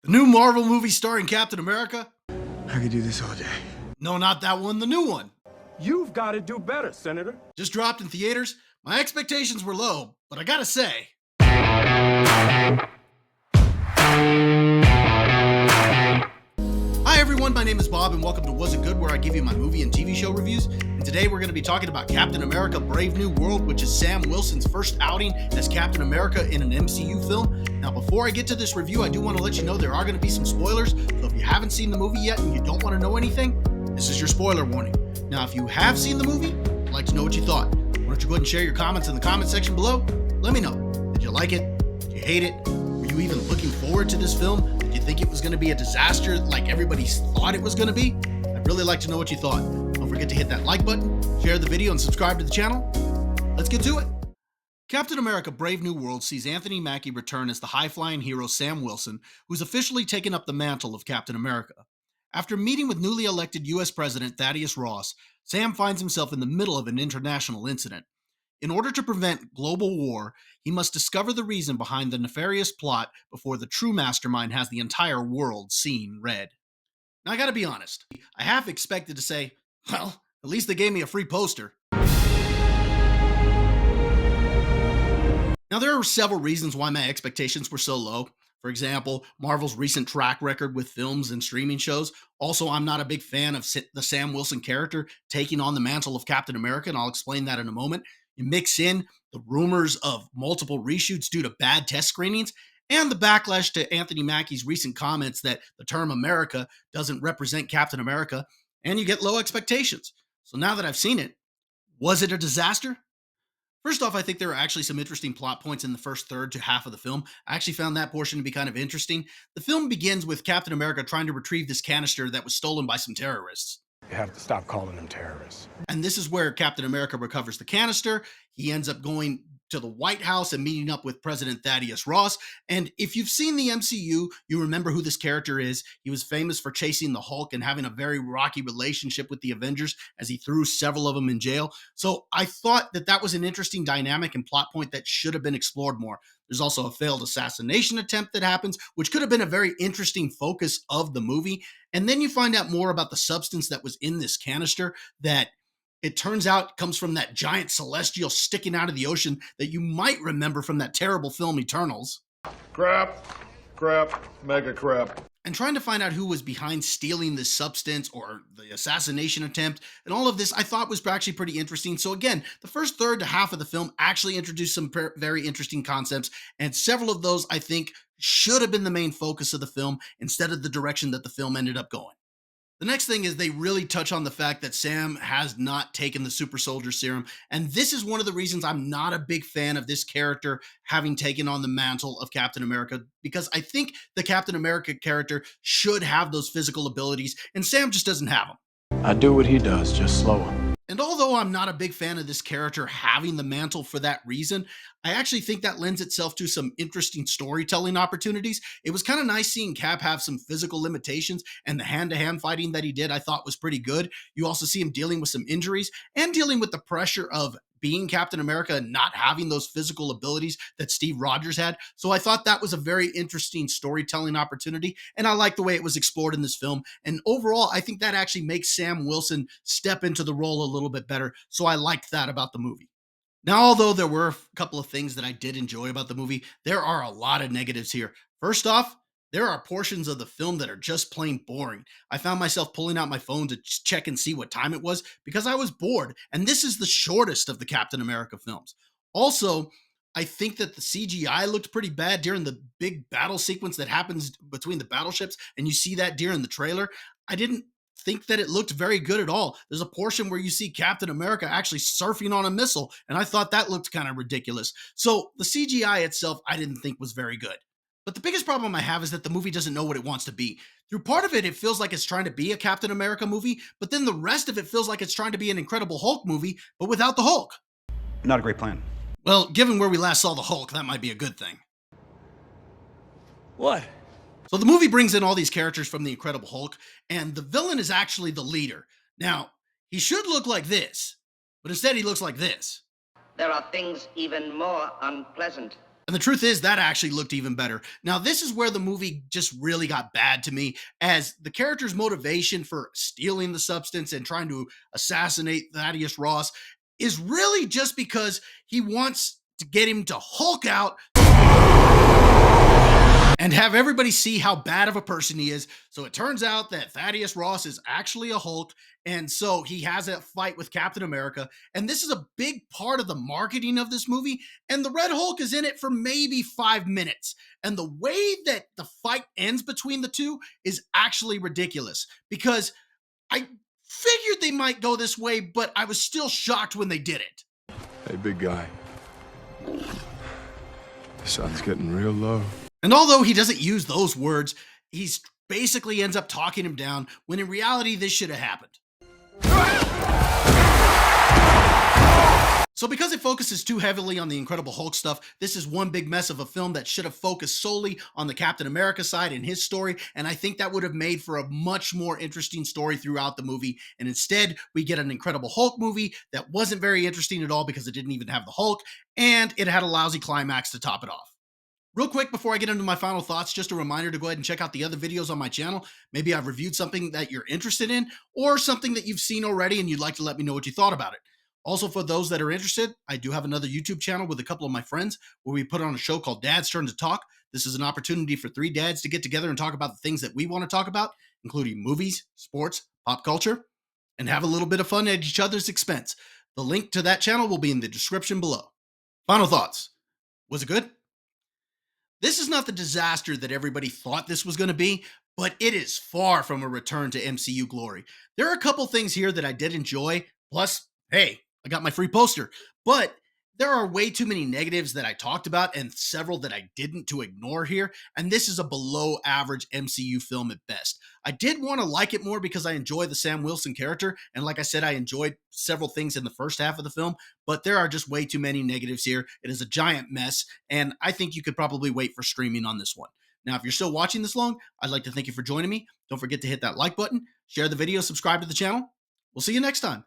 The new Marvel movie starring Captain America? I could do this all day. No, not that one, the new one. You've got to do better, Senator. Just dropped in theaters. My expectations were low, but I gotta say. Hi everyone, my name is Bob and welcome to Was It Good, where I give you my movie and TV show reviews. And today we're going to be talking about Captain America Brave New World, which is Sam Wilson's first outing as Captain America in an MCU film. Now before I get to this review, I do want to let you know there are going to be some spoilers, so if you haven't seen the movie yet and you don't want to know anything, this is your spoiler warning. Now if you have seen the movie, I'd like to know what you thought. Why don't you go ahead and share your comments in the comment section below? Let me know. Did you like it? Did you hate it? Were you even looking forward to this film? Did you think it was going to be a disaster like everybody thought it was going to be? I'd really like to know what you thought. Don't forget to hit that like button, share the video, and subscribe to the channel. Let's get to it. Captain America Brave New World sees Anthony Mackie return as the high-flying hero Sam Wilson, who's officially taken up the mantle of Captain America. After meeting with newly elected U.S. President Thaddeus Ross, Sam finds himself in the middle of an international incident. In order to prevent global war, he must discover the reason behind the nefarious plot before the true mastermind has the entire world seeing red. Now I gotta be honest, I half expected to say, well, at least they gave me a free poster. Now there are several reasons why my expectations were so low. For example, Marvel's recent track record with films and streaming shows. Also, I'm not a big fan of the Sam Wilson character taking on the mantle of Captain America, and I'll explain that in a moment. You mix in the rumors of multiple reshoots due to bad test screenings and the backlash to Anthony Mackie's recent comments that the term America doesn't represent Captain America, and you get low expectations. So now that I've seen it, was it a disaster? First off, I think there are actually some interesting plot points in the first third to half of the film. I actually found that portion to be kind of interesting. The film begins with Captain America trying to retrieve this canister that was stolen by some terrorists. You have to stop calling them terrorists. And this is where Captain America recovers the canister. He ends up going to the White House and meeting up with President Thaddeus Ross. And if you've seen the MCU, you remember who this character is. He was famous for chasing the Hulk and having a very rocky relationship with the Avengers as he threw several of them in jail. So I thought that that was an interesting dynamic and plot point that should have been explored more. There's also a failed assassination attempt that happens, which could have been a very interesting focus of the movie. And then you find out more about the substance that was in this canister that it turns out comes from that giant celestial sticking out of the ocean that you might remember from that terrible film Eternals. Crap, mega crap. And trying to find out who was behind stealing this substance or the assassination attempt and all of this I thought was actually pretty interesting. So again, the first third to half of the film actually introduced some very interesting concepts, and several of those I think should have been the main focus of the film instead of the direction that the film ended up going. The next thing is they really touch on the fact that Sam has not taken the super soldier serum. And this is one of the reasons I'm not a big fan of this character having taken on the mantle of Captain America, because I think the Captain America character should have those physical abilities, and Sam just doesn't have them. I do what he does, just slower. And although I'm not a big fan of this character having the mantle for that reason, I actually think that lends itself to some interesting storytelling opportunities. It was kind of nice seeing Cap have some physical limitations, and the hand-to-hand fighting that he did I thought was pretty good. You also see him dealing with some injuries and dealing with the pressure of being Captain America and not having those physical abilities that Steve Rogers had. So I thought that was a very interesting storytelling opportunity, and I like the way it was explored in this film. And overall, I think that actually makes Sam Wilson step into the role a little bit better. So I liked that about the movie. Now, although there were a couple of things that I did enjoy about the movie, there are a lot of negatives here. First off, there are portions of the film that are just plain boring. I found myself pulling out my phone to check and see what time it was because I was bored, and this is the shortest of the Captain America films. Also, I think that the CGI looked pretty bad during the big battle sequence that happens between the battleships, and you see that during the trailer. I didn't think that it looked very good at all. There's a portion where you see Captain America actually surfing on a missile, and I thought that looked kind of ridiculous. So the CGI itself, I didn't think was very good. But the biggest problem I have is that the movie doesn't know what it wants to be. Through part of it, it feels like it's trying to be a Captain America movie, but then the rest of it feels like it's trying to be an Incredible Hulk movie, but without the Hulk. Not a great plan. Well, given where we last saw the Hulk, that might be a good thing. What? So the movie brings in all these characters from the Incredible Hulk, and the villain is actually the leader. Now, he should look like this, but instead he looks like this. There are things even more unpleasant. And the truth is, that actually looked even better. Now, this is where the movie just really got bad to me, as the character's motivation for stealing the substance and trying to assassinate Thaddeus Ross is really just because he wants to get him to Hulk out and have everybody see how bad of a person he is. So it turns out that Thaddeus Ross is actually a Hulk. And so he has a fight with Captain America. And this is a big part of the marketing of this movie. And the Red Hulk is in it for maybe 5 minutes. And the way that the fight ends between the two is actually ridiculous, because I figured they might go this way, but I was still shocked when they did it. Hey, big guy. The sun's getting real low. And although he doesn't use those words, he's basically ends up talking him down, when in reality, this should have happened. So because it focuses too heavily on the Incredible Hulk stuff, this is one big mess of a film that should have focused solely on the Captain America side and his story, and I think that would have made for a much more interesting story throughout the movie. And instead, we get an Incredible Hulk movie that wasn't very interesting at all because it didn't even have the Hulk, and it had a lousy climax to top it off. Real quick, before I get into my final thoughts, just a reminder to go ahead and check out the other videos on my channel. Maybe I've reviewed something that you're interested in, or something that you've seen already and you'd like to let me know what you thought about it. Also, for those that are interested, I do have another YouTube channel with a couple of my friends where we put on a show called Dad's Turn to Talk. This is an opportunity for three dads to get together and talk about the things that we want to talk about, including movies, sports, pop culture, and have a little bit of fun at each other's expense. The link to that channel will be in the description below. Final thoughts. Was it good? This is not the disaster that everybody thought this was going to be, but it is far from a return to MCU glory. There are a couple things here that I did enjoy, plus, hey, I got my free poster, but there are way too many negatives that I talked about and several that I didn't to ignore here, and this is a below average MCU film at best. I did want to like it more because I enjoy the Sam Wilson character, and like I said, I enjoyed several things in the first half of the film, but there are just way too many negatives here. It is a giant mess, and I think you could probably wait for streaming on this one. Now, if you're still watching this long, I'd like to thank you for joining me. Don't forget to hit that like button, share the video, subscribe to the channel. We'll see you next time.